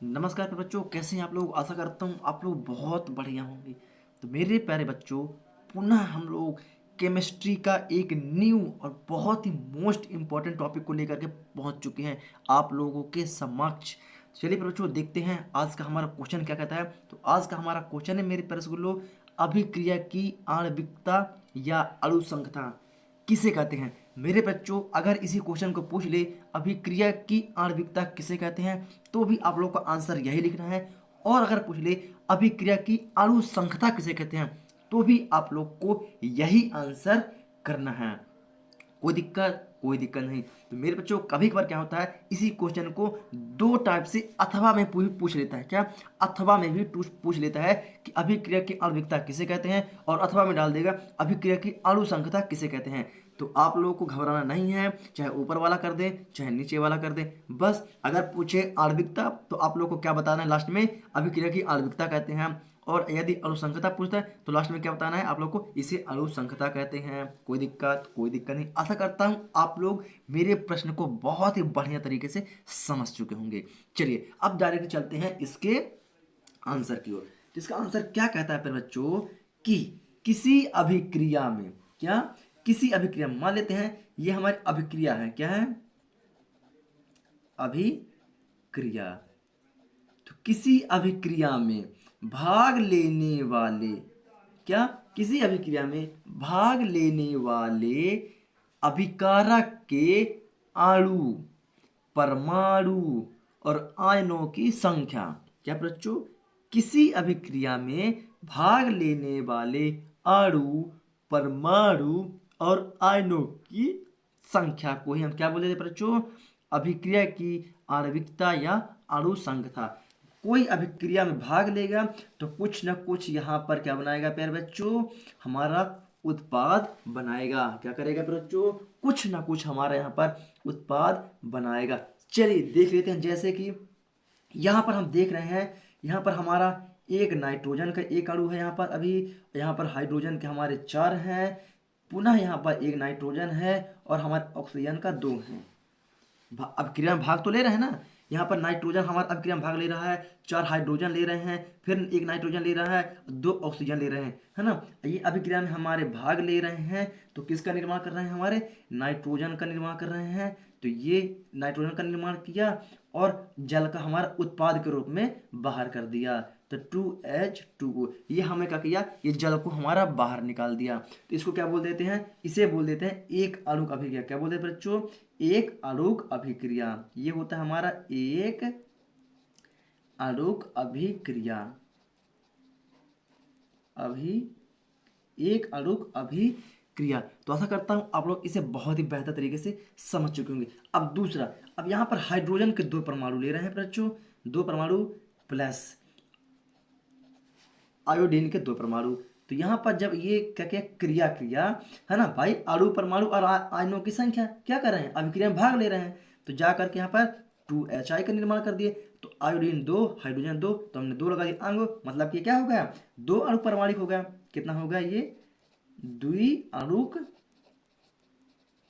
नमस्कार प्यारे बच्चों, कैसे हैं आप लोग। आशा करता हूँ आप लोग बहुत बढ़िया होंगे। तो मेरे प्यारे बच्चों, पुनः हम लोग केमिस्ट्री का एक न्यू और बहुत ही मोस्ट इम्पॉर्टेंट टॉपिक को लेकर के पहुंच चुके हैं आप लोगों के समक्ष। चलिए प्यारे बच्चों, देखते हैं आज का हमारा क्वेश्चन क्या कहता है। तो आज का हमारा क्वेश्चन है मेरे प्यारे लोग, अभिक्रिया की आणविकता या अणुसंख्यता किसे कहते हैं। मेरे बच्चों, अगर इसी क्वेश्चन को पूछ ले अभिक्रिया की आणविकता किसे कहते हैं, तो भी आप लोग को आंसर यही लिखना है। और अगर पूछ ले अभिक्रिया की अणुसंख्यता किसे कहते हैं, तो भी आप लोग को यही आंसर करना है। कोई दिक्कत नहीं। तो मेरे बच्चों, कभी कभार क्या होता है, इसी क्वेश्चन को दो टाइप से अथवा में पूछ लेता है। क्या अथवा में भी पूछ लेता है कि अभिक्रिया की आणविकता किसे कहते हैं, और अथवा में डाल देगा अभिक्रिया की अणुसंख्यता किसे कहते हैं। तो आप लोगों को घबराना नहीं है, चाहे ऊपर वाला कर दे चाहे नीचे वाला कर दे। बस अगर पूछे आणविकता तो आप लोगों को क्या बताना है, लास्ट में अभिक्रिया की आणविकता कहते हैं। और यदि अणुसंख्यता पूछता है तो लास्ट में क्या बताना है आप लोग को, इसे अणुसंख्यता कहते हैं। कोई दिक्कत नहीं। आशा करता हूं आप लोग मेरे प्रश्न को बहुत ही बढ़िया तरीके से समझ चुके होंगे। चलिए अब डायरेक्ट चलते हैं इसके आंसर की ओर। तो इसका आंसर क्या कहता है फिर बच्चों, कि किसी अभिक्रिया में, क्या किसी अभिक्रिया में, मान लेते हैं ये हमारी अभिक्रिया है। क्या है? अभिक्रिया। तो किसी अभिक्रिया में भाग लेने वाले, क्या किसी अभिक्रिया में भाग लेने वाले अभिकारक के अणु, परमाणु और आयनों की संख्या। क्या बच्चों? किसी अभिक्रिया में भाग लेने वाले अणु, परमाणु और आयनों की संख्या को ही हम क्या बोले थे बच्चों, अभिक्रिया की आणविकता या अणुसंख्यता। कोई अभिक्रिया में भाग लेगा तो कुछ ना कुछ यहाँ पर क्या बनाएगा प्यारे बच्चों, हमारा उत्पाद बनाएगा। क्या करेगा बच्चों? कुछ ना कुछ हमारा यहाँ पर उत्पाद बनाएगा। चलिए देख लेते हैं। जैसे कि यहाँ पर हम देख रहे हैं, यहाँ पर हमारा एक नाइट्रोजन का एक अणु है, यहाँ पर अभी यहाँ पर हाइड्रोजन के हमारे 4 हैं, पुनः यहाँ पर एक नाइट्रोजन है और हमारे ऑक्सीजन का 2 है। अब क्रिया में भाग तो ले रहे हैं ना। यहाँ पर नाइट्रोजन हमारा अब क्रिया में भाग ले रहा है, 4 हाइड्रोजन ले रहे हैं, फिर एक नाइट्रोजन ले रहा है, 2 ऑक्सीजन ले रहे हैं, है ना। ये अभिक्रिया में हमारे भाग ले रहे हैं तो किसका निर्माण कर रहे हैं, हमारे नाइट्रोजन का निर्माण कर रहे हैं। तो ये नाइट्रोजन का निर्माण किया और जल का हमारा उत्पाद के रूप में बाहर कर दिया। तो 2H2O ये हमें क्या किया, ये जल को हमारा बाहर निकाल दिया। तो इसको क्या बोल देते हैं, इसे बोल देते हैं एक अणुक अभिक्रिया। क्या बोलते हैं बच्चों? एक अणुक अभिक्रिया। ये होता है हमारा एक अणुक अभिक्रिया। एक अणुक अभिक्रिया। तो आशा करता हूं आप लोग इसे बहुत ही बेहतर तरीके से समझ चुके होंगे। अब दूसरा, अब यहां पर हाइड्रोजन के 2 परमाणु ले रहे हैं बच्चों, 2 परमाणु प्लस आयोडीन के 2 परमाणु। तो यहाँ पर जब ये क्या क्या क्रिया क्रिया है ना भाई, अणु, परमाणु और आयनों की संख्या क्या कर रहे हैं, अभिक्रिया में भाग ले रहे हैं। तो जा करके यहाँ पर 2Hi का निर्माण कर दिए। तो आयोडीन 2, हाइड्रोजन 2, तो हमने 2 लगा दिया अंग, मतलब कि क्या हो गया, 2 अणु परमाणु हो गया। कितना हो गया ये, द्विअणुक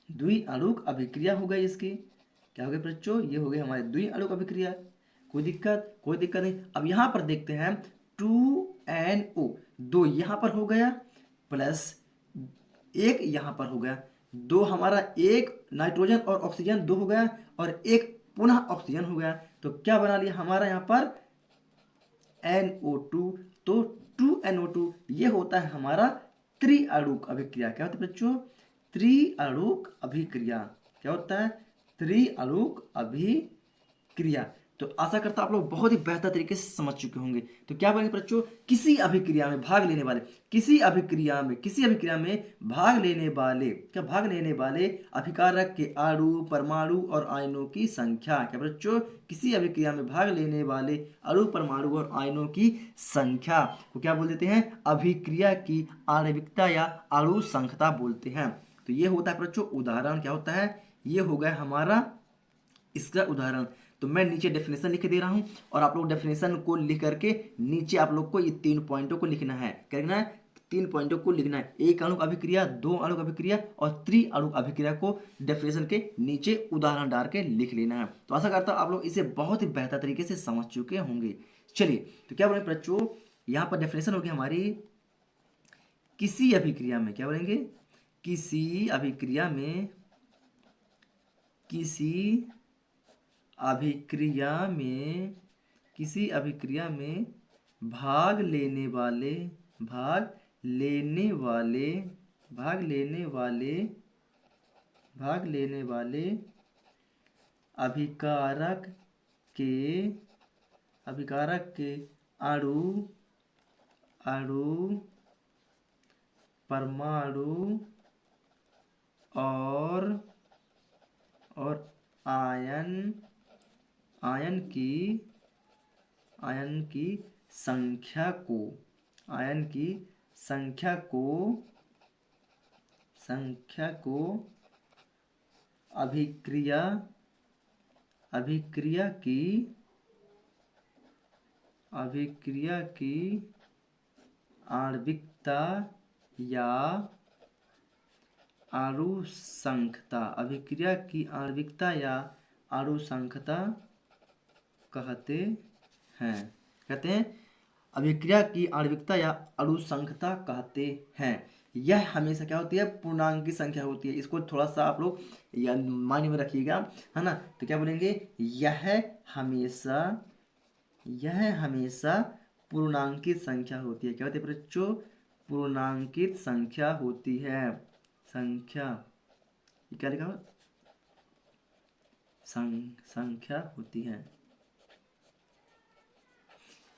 द्विअणुक अभिक्रिया हो गई इसकी। क्या हो गया बच्चों, ये हो गई हमारी द्विअणुक अभिक्रिया। कोई दिक्कत नहीं। अब यहाँ पर देखते हैं 2NO, 2 यहाँ पर हो गया प्लस 1 यहाँ पर हो गया, 2 हमारा, एक नाइट्रोजन और ऑक्सीजन 2 हो गया और एक पुनः ऑक्सीजन हो गया। तो क्या बना लिया हमारा यहाँ पर NO2। तो 2NO2 ये होता है हमारा त्रिअणुक अभिक्रिया। क्या होता है बच्चों, त्रिअणुक अभिक्रिया। क्या होता है, त्रिअणुक अभिक्रिया। तो आशा करता आप लोग बहुत ही बेहतर तरीके से समझ चुके होंगे। तो क्या बनेगा बच्चों, किसी अभिक्रिया में भाग लेने वाले, किसी अभिक्रिया में भाग लेने वाले, क्या भाग लेने वाले अभिकारक के अणु, परमाणु और आयनों की संख्या। क्या बच्चों, किसी अभिक्रिया में भाग लेने वाले अणु, परमाणु और आयनों की संख्या को क्या बोल देते हैं, अभिक्रिया की आणविकता या अणुसंख्यता बोलते हैं। तो ये होता है बच्चों उदाहरण। क्या होता है, ये हो गया हमारा इसका उदाहरण। तो मैं नीचे डेफिनेशन लिख के दे रहा हूं और आप लोग डेफिनेशन को लिख करके नीचे आप लोग को ये 3 पॉइंटों को लिखना है। क्या लिखना है, 3 पॉइंटों को लिखना है। एक अणुक अभिक्रिया, 2 अणुक अभिक्रिया और त्रिअणुक अभिक्रिया को डेफिनेशन के नीचे उदाहरण डाल के लिख लेना है। तो आशा करता हूँ आप लोग इसे बहुत ही बेहतर तरीके से समझ चुके होंगे। चलिए, तो क्या बोलेंगे बच्चों, यहाँ पर डेफिनेशन होगी हमारी, किसी अभिक्रिया में, क्या बोलेंगे, किसी अभिक्रिया में, किसी अभिक्रिया में, किसी अभिक्रिया में भाग लेने वाले, भाग लेने वाले, भाग लेने वाले, भाग लेने वाले अभिकारक के, अभिकारक के अणु, अणु, परमाणु और आयन, आयन की, आयन की संख्या को, आयन की संख्या को, संख्या को अभिक्रिया, अभिक्रिया की, अभिक्रिया की आणविकता या आणुसंख्यता, अभिक्रिया की आणविकता या आणुसंख्यता कहते हैं, कहते हैं अभिक्रिया की आणविकता या अणुसंख्यता कहते हैं। यह हमेशा क्या होती है, पूर्णांक की संख्या होती है। इसको थोड़ा सा आप लोग माइंड में रखिएगा, है ना। तो क्या बोलेंगे, यह हमेशा, यह हमेशा पूर्णांकित संख्या होती है। क्या होती है बच्चों, पूर्णांकित संख्या होती है, संख्या, क्या लिखा हुआ, संख्या होती है।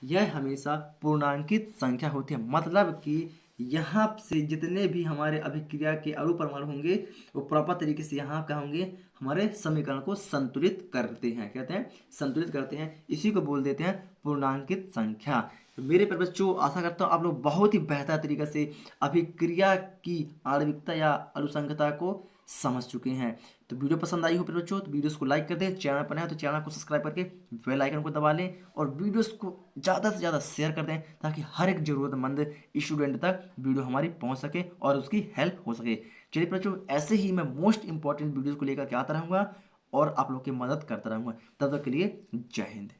यह हमेशा पूर्णांकित संख्या होती है, मतलब कि यहाँ से जितने भी हमारे अभिक्रिया के अणु परमाणु होंगे वो प्रॉपर तरीके से यहाँ क्या होंगे, हमारे समीकरण को संतुलित करते हैं, कहते हैं संतुलित करते हैं। इसी को बोल देते हैं पूर्णांकित संख्या। तो मेरे पर बच्चों आशा करता हूँ आप लोग बहुत ही बेहतर तरीके से अभिक्रिया की आणविकता या अणुसंख्यता को समझ चुके हैं। तो वीडियो पसंद आई हो फिर बच्चों तो वीडियोस को लाइक कर दें, चैनल पर नए हैं तो चैनल को सब्सक्राइब करके बेल आइकन को दबा लें और वीडियोस को ज़्यादा से ज़्यादा शेयर कर दें ताकि हर एक ज़रूरतमंद स्टूडेंट तक वीडियो हमारी पहुंच सके और उसकी हेल्प हो सके। चलिए बच्चों, ऐसे ही मैं मोस्ट इंपॉर्टेंट वीडियोज़ को लेकर के आता रहूँगा और आप लोग की मदद करता रहूँगा। तब तक के लिए जय हिंद।